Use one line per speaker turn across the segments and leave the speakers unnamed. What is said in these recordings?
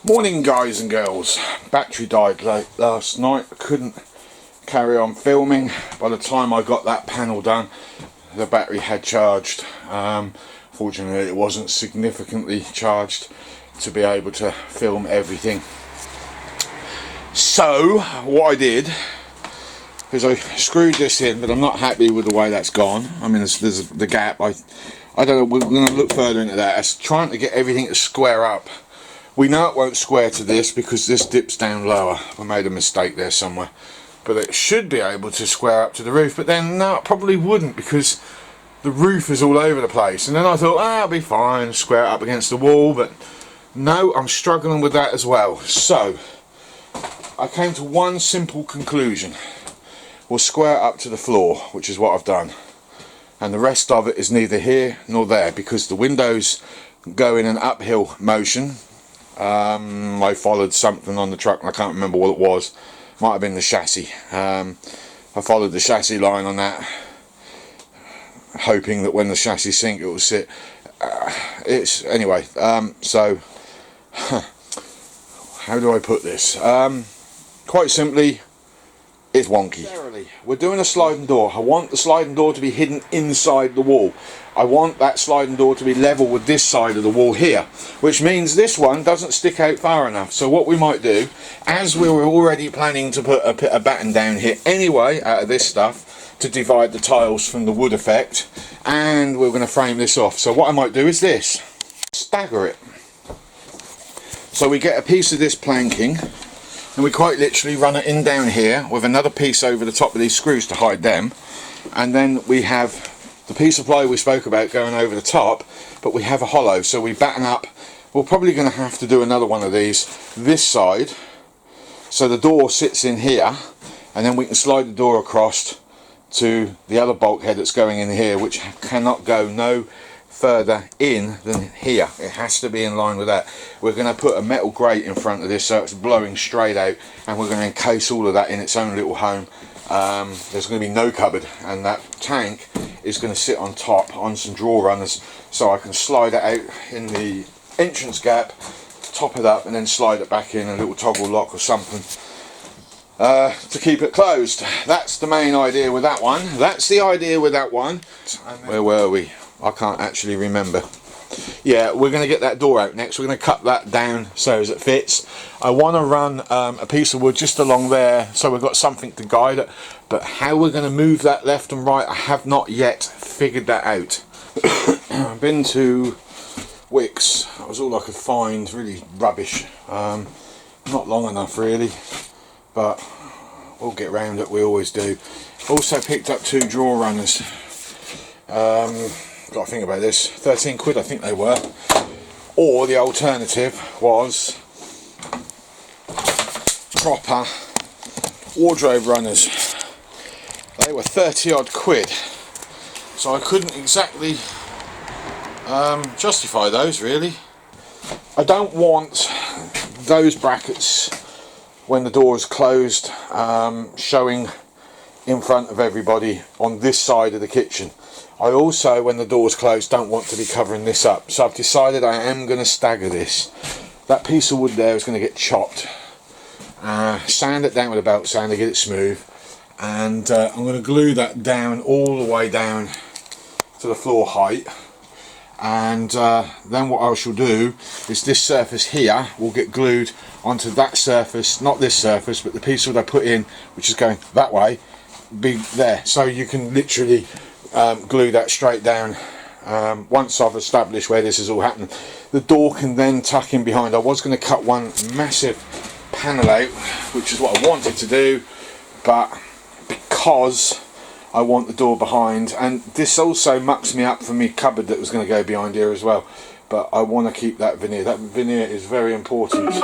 Morning guys and girls. Battery died late last night. I couldn't carry on filming. By the time I got that panel done, the battery had charged. Fortunately it wasn't significantly charged to be able to film everything. So what I did is I screwed this in, but I'm not happy with the way that's gone. I mean there's the gap. I don't know, we're going to look further into that. It's trying to get everything to square up. We know it won't square to this because this dips down lower. I made a mistake there somewhere. But it should be able to square up to the roof. But then, no, it probably wouldn't because the roof is all over the place. And then I thought, it'll be fine, square it up against the wall. But no, I'm struggling with that as well. So, I came to one simple conclusion. We'll square it up to the floor, which is what I've done. And the rest of it is neither here nor there because the windows go in an uphill motion. I followed something on the truck and I can't remember what it was. Might have been the chassis. I followed the chassis line on that, hoping that when the chassis sink it will sit. Anyway. So how do I put this? Quite simply, it's wonky. We're doing a sliding door. I want the sliding door to be hidden inside the wall. I want that sliding door to be level with this side of the wall here, which means this one doesn't stick out far enough. So what we might do, as we were already planning to put a batten down here anyway out of this stuff to divide the tiles from the wood effect, and we're going to frame this off. So what I might do is this, stagger it. So we get a piece of this planking and we quite literally run it in down here with another piece over the top of these screws to hide them, and then we have the piece of ply we spoke about going over the top, but we have a hollow, so we batten up. We're probably going to have to do another one of these this side, so the door sits in here, and then we can slide the door across to the other bulkhead that's going in here, which cannot go no further in than here. It has to be in line with that. We're going to put a metal grate in front of this so it's blowing straight out, and we're going to encase all of that in its own little home. There's going to be no cupboard, and that tank is going to sit on top on some draw runners, so I can slide it out in the entrance gap, top it up, and then slide it back in a little toggle lock or something to keep it closed. That's the main idea with that one. That's the idea with that one. Where were we? I can't actually remember. Yeah, we're going to get that door out next. We're going to cut that down so as it fits. I want to run a piece of wood just along there so we've got something to guide it, but how we're going to move that left and right, I have not yet figured that out. I've been to Wickes. That was all I could find, really rubbish. Not long enough really, but we'll get round it, we always do. Also picked up 2 draw runners. Got to think about this, 13 quid I think they were, or the alternative was proper wardrobe runners. They were 30 odd quid, so I couldn't exactly justify those really. I don't want those brackets when the door is closed showing in front of everybody on this side of the kitchen. I also, when the door's closed, don't want to be covering this up, so I've decided I am going to stagger this. That piece of wood there is going to get chopped, sand it down with a belt sander, get it smooth, and I'm going to glue that down all the way down to the floor height, and then what I shall do is this surface here will get glued onto that surface, not this surface, but the piece of wood I put in, which is going that way, be there, so you can literally glue that straight down. Once I've established where this is all happening, the door can then tuck in behind. I was going to cut one massive panel out, which is what I wanted to do, but because I want the door behind, and this also mucks me up for me cupboard that was going to go behind here as well, but I want to keep that veneer. That veneer is very important.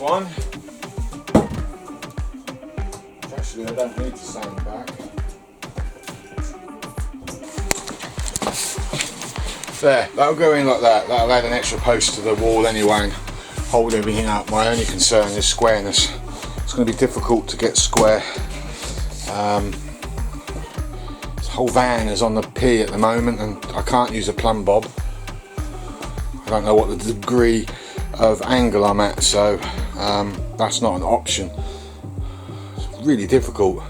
One. Actually, I don't need to sand back. There, that'll go in like that. That'll add an extra post to the wall anyway and hold everything up. My only concern is squareness. It's going to be difficult to get square. This whole van is on the P at the moment and I can't use a plumb bob. I don't know what the degree of angle I'm at, so that's not an option. It's really difficult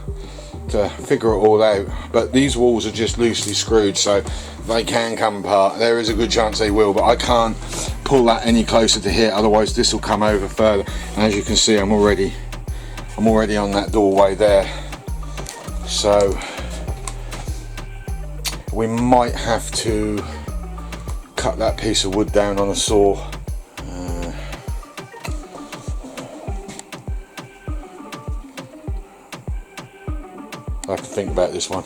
to figure it all out, but these walls are just loosely screwed, so they can come apart. There is a good chance they will, but I can't pull that any closer to here, otherwise this will come over further. And as you can see, I'm already on that doorway there, so we might have to cut that piece of wood down on a saw. I have to think about this one.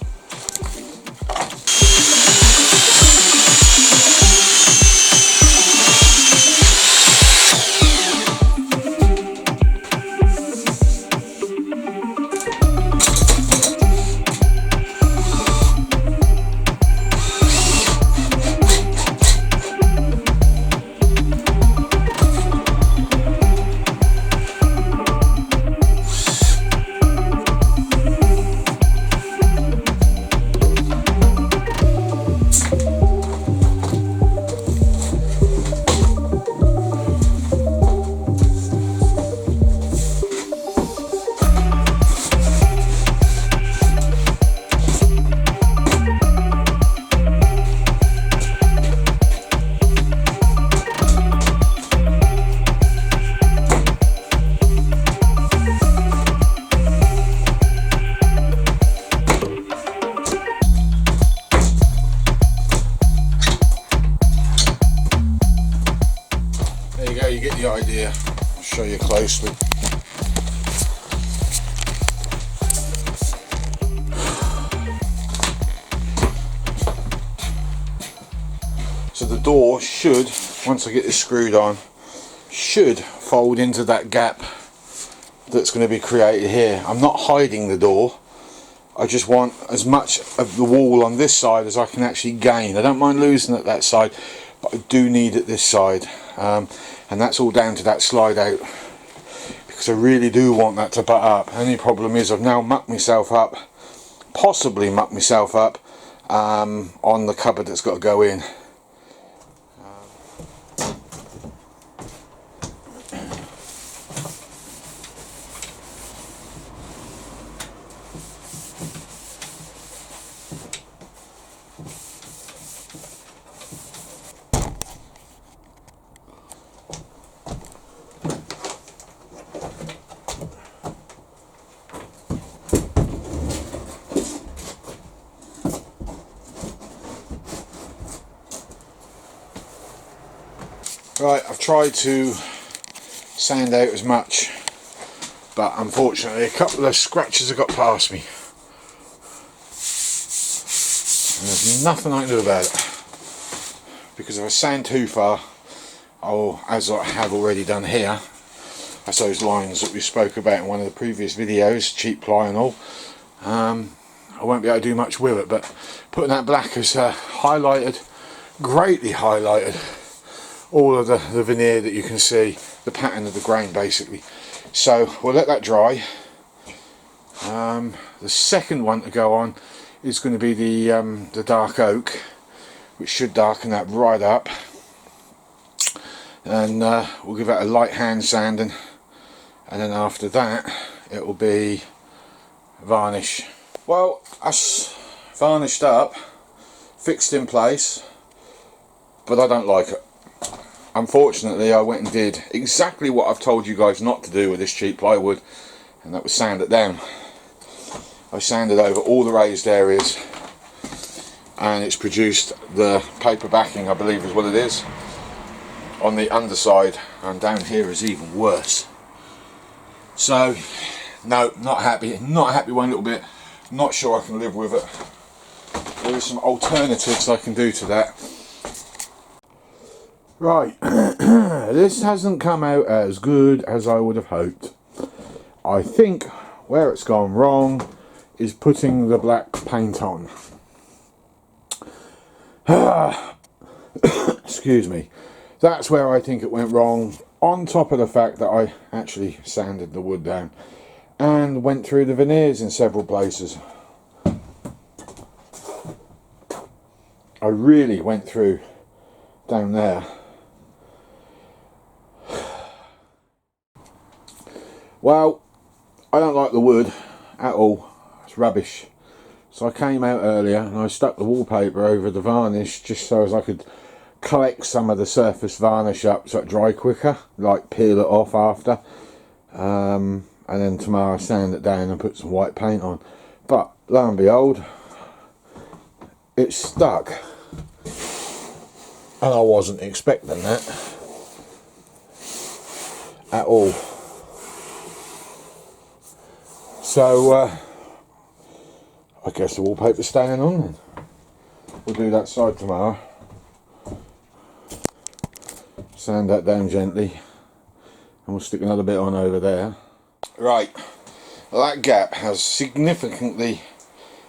You get the idea. I'll show you closely. So the door should, once I get this screwed on, should fold into that gap that's going to be created here. I'm not hiding the door. I just want as much of the wall on this side as I can actually gain. I don't mind losing it that side, but I do need it this side. And that's all down to that slide out, because I really do want that to butt up. Only problem is I've now mucked myself up, possibly mucked myself up on the cupboard that's got to go in. Right, I've tried to sand out as much, but unfortunately a couple of scratches have got past me. And there's nothing I can do about it, because if I sand too far, as I have already done here, that's those lines that we spoke about in one of the previous videos, cheap ply and all, I won't be able to do much with it. But putting that black has highlighted, greatly highlighted, all of the veneer that you can see, the pattern of the grain basically. So we'll let that dry. The second one to go on is going to be the dark oak, which should darken that right up, and we'll give that a light hand sanding, and then after that it will be varnish. Well, that's varnished up, fixed in place, but I don't like it. Unfortunately, I went and did exactly what I've told you guys not to do with this cheap plywood, and that was sand it down. I sanded over all the raised areas, and it's produced the paper backing, I believe is what it is, on the underside, and down here is even worse. So, no, not happy one little bit, not sure I can live with it. There are some alternatives I can do to that. Right, this hasn't come out as good as I would have hoped. I think where it's gone wrong is putting the black paint on. Excuse me. That's where I think it went wrong, on top of the fact that I actually sanded the wood down and went through the veneers in several places. I really went through down there. Well, I don't like the wood at all. It's rubbish. So I came out earlier and I stuck the wallpaper over the varnish just so as I could collect some of the surface varnish up so it dry quicker, like peel it off after. And then tomorrow sand it down and put some white paint on. But lo and behold, it's stuck. And I wasn't expecting that at all. So I guess the wallpaper's staying on then. We'll do that side tomorrow. Sand that down gently and we'll stick another bit on over there. Right, well, that gap has significantly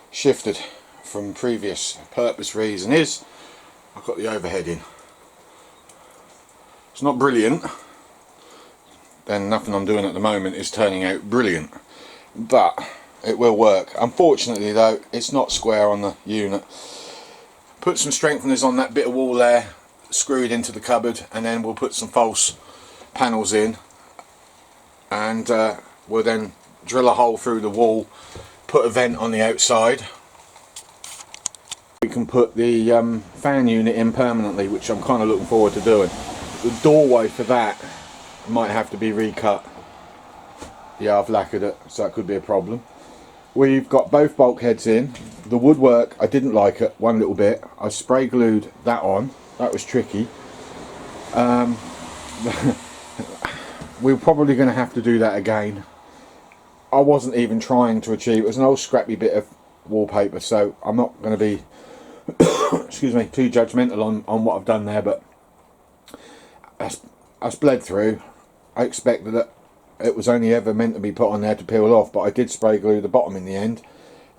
shifted from previous. Purpose reason is I've got the overhead in. It's not brilliant, then nothing I'm doing at the moment is turning out brilliant, but it will work. Unfortunately though, it's not square on the unit. Put some strengtheners on that bit of wall there, screw it into the cupboard, and then we'll put some false panels in, and we'll then drill a hole through the wall, put a vent on the outside. We can put the fan unit in permanently, which I'm kind of looking forward to doing. The doorway for that might have to be recut. Yeah, I've lacquered it, so that could be a problem. We've got both bulkheads in. The woodwork, I didn't like it one little bit. I spray glued that on. That was tricky. We're probably going to have to do that again. I wasn't even trying to achieve it. Was an old scrappy bit of wallpaper, so I'm not going to be excuse me, too judgmental on what I've done there, but that's bled through. I expected that it was only ever meant to be put on there to peel off, but I did spray glue the bottom in the end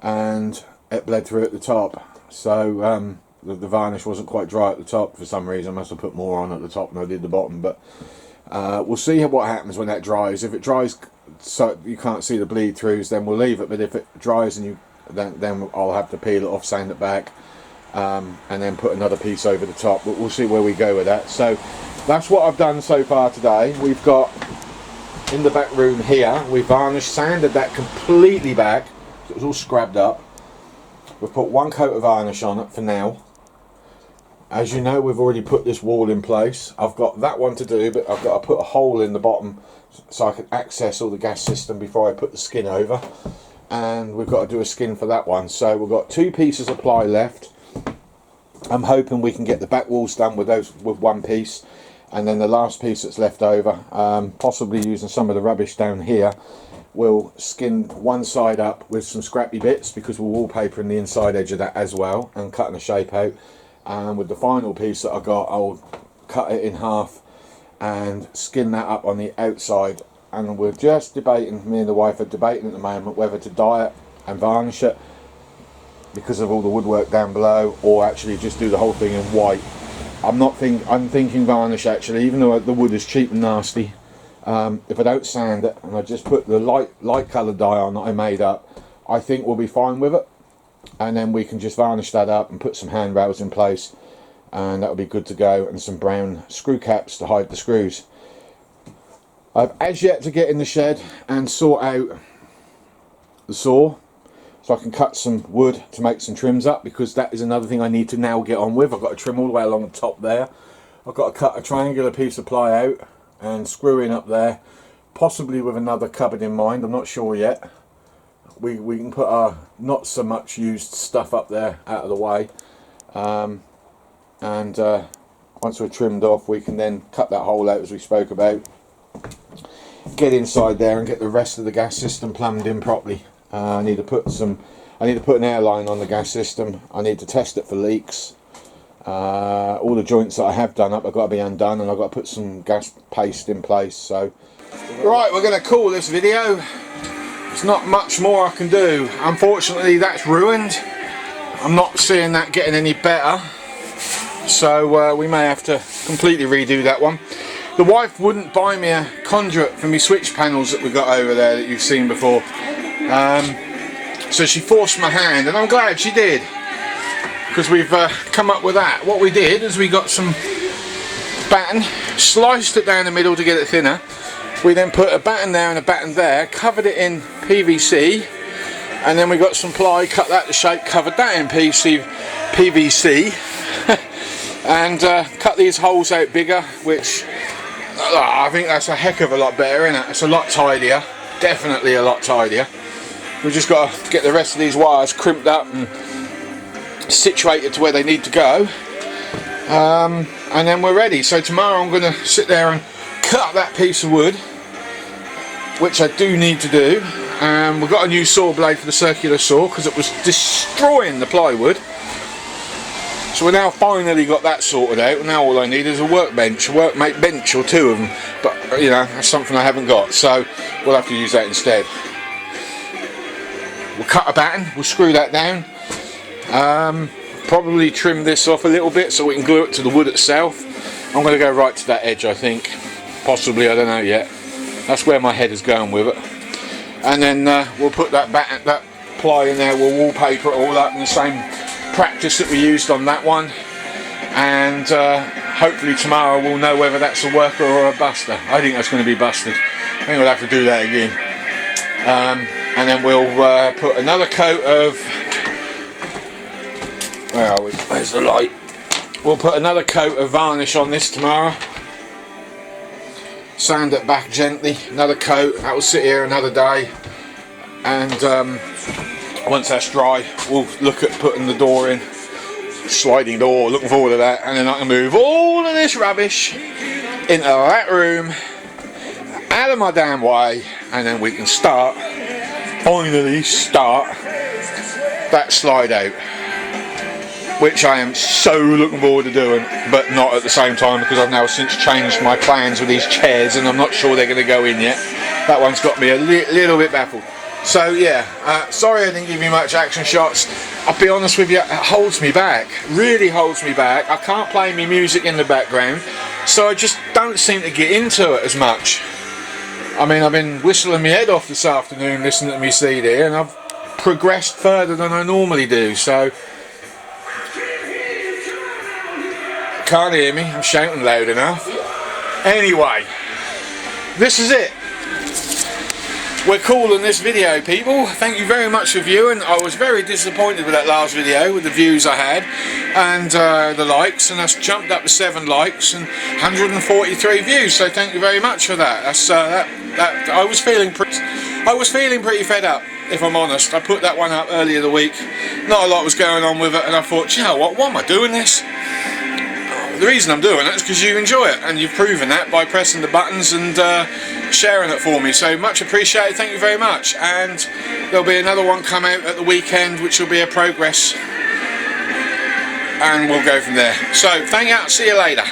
and it bled through at the top. So the varnish wasn't quite dry at the top for some reason. I must have put more on at the top than I did the bottom, but we'll see what happens when that dries. If it dries so you can't see the bleed throughs, then we'll leave it, but if it dries and then I'll have to peel it off, sand it back, and then put another piece over the top. But we'll see where we go with that. So that's what I've done so far today. We've got in the back room here, we varnished, sanded that completely back, so it was all scrabbed up. We've put one coat of varnish on it for now. As you know, we've already put this wall in place. I've got that one to do, but I've got to put a hole in the bottom so I can access all the gas system before I put the skin over, and we've got to do a skin for that one. So we've got 2 pieces of ply left. I'm hoping we can get the back walls done with one piece, and then the last piece that's left over, possibly using some of the rubbish down here, we'll skin one side up with some scrappy bits because we're wallpapering the inside edge of that as well and cutting a shape out. And with the final piece that I got, I'll cut it in half and skin that up on the outside. And we're just debating, me and the wife are debating at the moment whether to dye it and varnish it because of all the woodwork down below, or actually just do the whole thing in white. I'm thinking varnish actually, even though the wood is cheap and nasty. If I don't sand it and I just put the light coloured dye on that I made up, I think we'll be fine with it. And then we can just varnish that up and put some handrails in place, and that'll be good to go, and some brown screw caps to hide the screws. I've as yet to get in the shed and sort out the saw so I can cut some wood to make some trims up, because that is another thing I need to now get on with. I've got to trim all the way along the top there. I've got to cut a triangular piece of ply out and screw in up there, possibly with another cupboard in mind. I'm not sure yet. We can put our not so much used stuff up there out of the way, and once we're trimmed off, we can then cut that hole out as we spoke about, get inside there and get the rest of the gas system plumbed in properly. I need to put an airline on the gas system. I need to test it for leaks. All the joints that I have done up, I've got to be undone, and I've got to put some gas paste in place. So right, we're going to call this video. There's not much more I can do. Unfortunately, that's ruined. I'm not seeing that getting any better. so we may have to completely redo that one. The wife wouldn't buy me a conduit for me switch panels that we got over there that you've seen before, so she forced my hand, and I'm glad she did, because we've come up with that. What we did is we got some batten, sliced it down the middle to get it thinner. We then put a batten there and a batten there, covered it in PVC, and then we got some ply, cut that to shape, covered that in PVC and cut these holes out bigger, which I think that's a heck of a lot better, isn't it? It's a lot tidier, definitely a lot tidier. We've just got to get the rest of these wires crimped up and situated to where they need to go, and then we're ready. So tomorrow I'm going to sit there and cut that piece of wood, which I do need to do. We've got a new saw blade for the circular saw because it was destroying the plywood. So we now finally got that sorted out. Now all I need is a workbench, a workmate bench or two of them. But you know, that's something I haven't got, so we'll have to use that instead. We'll cut a batten, we'll screw that down. Probably trim this off a little bit so we can glue it to the wood itself. I'm going to go right to that edge, I think. Possibly, I don't know yet. That's where my head is going with it. And then we'll put that batten, that ply in there. We'll wallpaper it all up in the same practice that we used on that one, and hopefully tomorrow we'll know whether that's a worker or a buster. I think that's going to be busted. I think we'll have to do that again, and then we'll put another coat of, where are we? Where's the light? We'll put another coat of varnish on this tomorrow, sand it back gently, another coat. That will sit here another day, and once that's dry we'll look at putting the door in, sliding door, looking forward to that, and then I can move all of this rubbish into that room, out of my damn way, and then we can finally start that slide out, which I am so looking forward to doing, but not at the same time because I've now since changed my plans with these chairs and I'm not sure they're going to go in yet. That one's got me a little bit baffled. So yeah, sorry I didn't give you much action shots. I'll be honest with you, it holds me back, really holds me back. I can't play me music in the background, so I just don't seem to get into it as much. I mean, I've been whistling my head off this afternoon listening to me CD, and I've progressed further than I normally do, so can't hear me, I'm shouting loud enough. Anyway, this is it. We're calling this video, people. Thank you very much for viewing. I was very disappointed with that last video, with the views I had and the likes, and that's jumped up to 7 likes and 143 views, so thank you very much for that. That's I was feeling pretty fed up, if I'm honest. I put that one up earlier the week, not a lot was going on with it, and I thought, you know what, why am I doing this? The reason I'm doing it is because you enjoy it, and you've proven that by pressing the buttons and sharing it for me, so much appreciated, thank you very much. And there'll be another one come out at the weekend which will be a progress, and we'll go from there. So thank you, see you later.